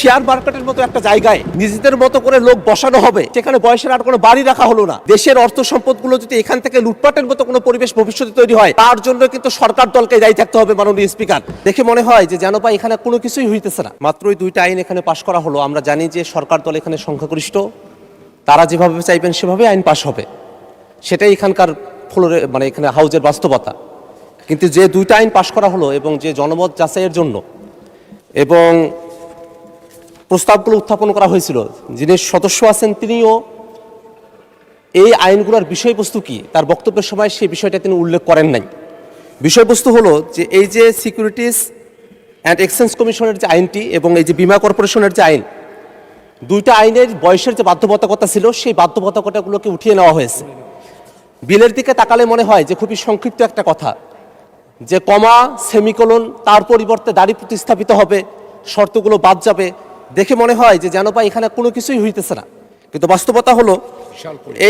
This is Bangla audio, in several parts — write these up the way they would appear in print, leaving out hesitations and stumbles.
শেয়ার মার্কেটের মতো একটা জায়গায় নিজেদের মতো করে লোক বসানো হবে, সেখানে বয়সের আর কোনো বাড়ি রাখা হলো না। দেশের অর্থ সম্পদগুলো যদি এখান থেকে লুটপাটের মতো কোনো পরিবেশ ভবিষ্যতে তৈরি হয়, তার জন্য কিন্তু সরকার দলকে দায়ী থাকতে হবে। মাননীয় স্পিকার, দেখে মনে হয় যে যেন ভাই এখানে কোনো কিছুই হইতেছে না। মাত্রই 2টা আইন এখানে পাশ করা হলো। আমরা জানি যে সরকার দল এখানে সংখ্যাগরিষ্ঠ, তারা যেভাবে চাইবেন সেভাবে আইন পাশ হবে, সেটাই এখানকার ফ্লোরে মানে এখানে হাউজের বাস্তবতা। কিন্তু যে 2টা আইন পাশ করা হলো এবং যে জনমত যাচাইয়ের জন্য এবং প্রস্তাবগুলো উত্থাপন করা হয়েছিল, যিনি সদস্য আছেন তিনিও এই আইনগুলোর বিষয়বস্তু কি তার বক্তব্যের সময় সেই বিষয়টা তিনি উল্লেখ করেন নাই। বিষয়বস্তু হলো যে এই যে সিকিউরিটিজ অ্যান্ড এক্সচেঞ্জ কমিশনের যে আইনটি এবং এই যে বীমা কর্পোরেশনের যে আইন, 2টা আইনের বয়সের যে বাধ্যবাধকতা ছিল সেই বাধ্যবাধকতাগুলোকে উঠিয়ে নেওয়া হয়েছে। বিলের দিকে তাকালে মনে হয় যে খুবই সংক্ষিপ্ত একটা কথা, যে কমা সেমিকোলন তার পরিবর্তে দাড়ি প্রতিস্থাপিত হবে, শর্তগুলো বাদ যাবে। দেখে মনে হয় যে যেন ভাই এখানে কোনো কিছুই হইতেছে না। কিন্তু বাস্তবতা হলো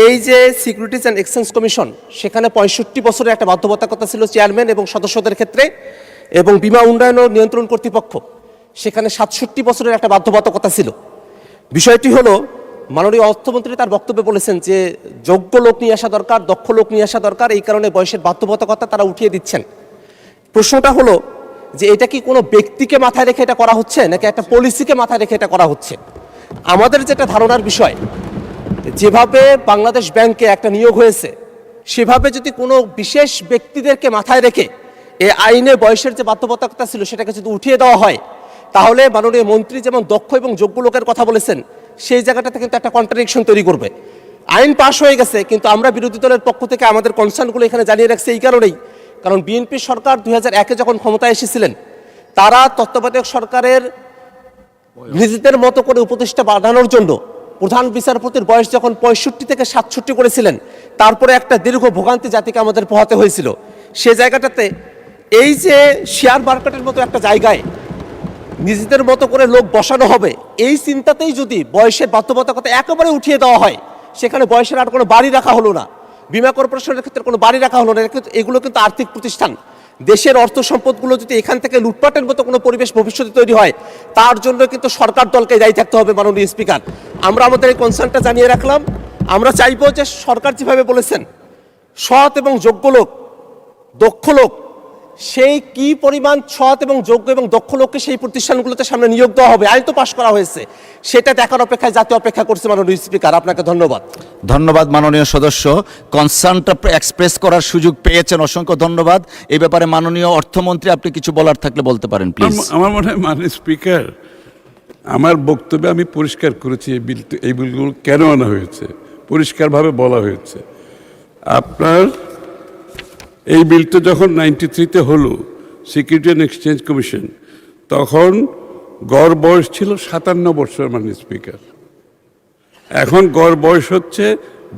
এই যে সিকিউরিটিজ অ্যান্ড এক্সচেঞ্জ কমিশন, সেখানে 65 বছরের একটা বাধ্যবাধকতা ছিল চেয়ারম্যান এবং সদস্যদের ক্ষেত্রে, এবং বীমা উন্নয়ন ও নিয়ন্ত্রণ কর্তৃপক্ষ সেখানে 67 বছরের একটা বাধ্যবাধকতা ছিল। বিষয়টি হলো মাননীয় অর্থমন্ত্রী তার বক্তব্যে বলেছেন যে যোগ্য লোক নিয়ে আসা দরকার, দক্ষ লোক নিয়ে আসা দরকার, এই কারণে বয়সের বাধ্যবাধকতা তারা উঠিয়ে দিচ্ছেন। প্রশ্নটা হলো যে এটা কি কোনো ব্যক্তিকে মাথায় রেখে এটা করা হচ্ছে নাকি একটা পলিসিকে মাথায় রেখে এটা করা হচ্ছে? আমাদের যেটা ধারণার বিষয়, যেভাবে বাংলাদেশ ব্যাংকে একটা নিয়োগ হয়েছে, সেভাবে যদি কোনো বিশেষ ব্যক্তিদেরকে মাথায় রেখে এই আইনে বয়সের যে বাধ্যবাধকতা ছিল সেটাকে যদি উঠিয়ে দেওয়া হয়, তাহলে মাননীয় মন্ত্রী যেমন দক্ষ এবং যোগ্য লোকের কথা বলেছেন, সেই জায়গাটাতে কিন্তু একটা কন্ট্রাডিকশন তৈরি করবে। আইন পাশ হয়ে গেছে, কিন্তু আমরা বিরোধী দলের পক্ষ থেকে আমাদের কনসার্নগুলো এখানে জানিয়ে রাখছি এই কারণেই, কারণ বিএনপি সরকার 2001-এ যখন ক্ষমতায় এসেছিলেন, তারা তত্ত্বাবধায়ক সরকারের নিজেদের মতো করে উপদেষ্টা বাড়ানোর জন্য প্রধান বিচারপতির বয়স যখন 65 থেকে 67 করেছিলেন, তারপরে একটা দীর্ঘ ভোগান্তি জাতিকে আমাদের পোহাতে হয়েছিল। সে জায়গাটাতে এই যে শেয়ার মার্কেটের মতো একটা জায়গায় নিজেদের মতো করে লোক বসানো হবে, এই চিন্তাতেই যদি বয়সের বাধ্যবাধকতা একেবারে উঠিয়ে দেওয়া হয়, সেখানে বয়সের আর কোনো বাড়ি রাখা হলো না, বীমা কর্পোরেশনের ক্ষেত্রে কোনো বাড়ি রাখা হলো না। এগুলো কিন্তু আর্থিক প্রতিষ্ঠান। দেশের অর্থ সম্পদগুলো যদি এখান থেকে লুটপাটের মতো কোনো পরিবেশ ভবিষ্যতে তৈরি হয়, তার জন্য কিন্তু সরকার দলকে দায়ী থাকতে হবে। মাননীয় স্পিকার, আমরা আমাদের এই কনসার্নটা জানিয়ে রাখলাম। আমরা চাইবো যে সরকার যেভাবে বলেছেন সৎ এবং যোগ্য লোক, দক্ষ লোক, সেই কি পরিমাণ সৎ এবং যোগ্য এবং দক্ষ লোককে সেই প্রতিষ্ঠানগুলোতে সামনে নিয়োগ দেওয়া হবে, আইন তো পাশ করা হয়েছে, সেটা দেখার অপেক্ষায় জাতীয় অপেক্ষা করছে। মাননীয় স্পিকার, আপনাকে ধন্যবাদ। ধন্যবাদ মাননীয় সদস্য, কনসার্নটা এক্সপ্রেস করার সুযোগ পেয়েছেন, অসংখ্য ধন্যবাদ। এই ব্যাপারে মাননীয় অর্থমন্ত্রী আপনি কিছু বলার থাকলে বলতে পারেন প্লিজ। আমার মনে হয় মাননীয় স্পিকার, আমার বক্তব্যে আমি পরিষ্কার করেছি এই বিলগুলো কেন আনা হয়েছে, পরিষ্কারভাবে বলা হয়েছে। আপনার এই বিলটা যখন 93-তে হলো, সিকিউরিটি অ্যান্ড এক্সচেঞ্জ কমিশন, তখন গড় বয়স ছিল 57 বছর মাননীয় স্পিকার। এখন গড় বয়স হচ্ছে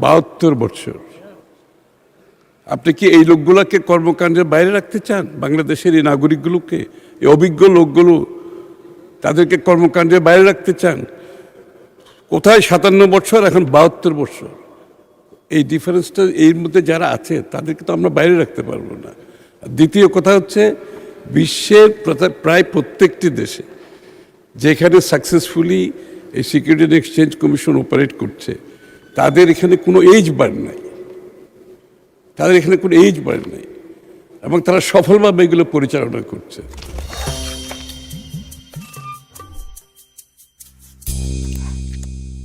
72 বছর। আপনি কি এই লোকগুলোকে কর্মকাণ্ডের বাইরে রাখতে চান? বাংলাদেশের এই নাগরিকগুলোকে, এই অভিজ্ঞ লোকগুলো, তাদেরকে কর্মকাণ্ডের বাইরে রাখতে চান? কোথায় 57 বছর, এখন 72 বছর। এই ডিফারেন্সটা এর মধ্যে যারা আছে তাদেরকে তো আমরা বাইরে রাখতে পারবো না। দ্বিতীয় কথা হচ্ছে, বিশ্বের প্রায় প্রত্যেকটি দেশে যেখানে সাকসেসফুলি এই security and exchange commission operate করছে, তাদের এখানে কোনো এজ বার নাই, এবং তারা সফলভাবে এগুলো পরিচালনা করছে।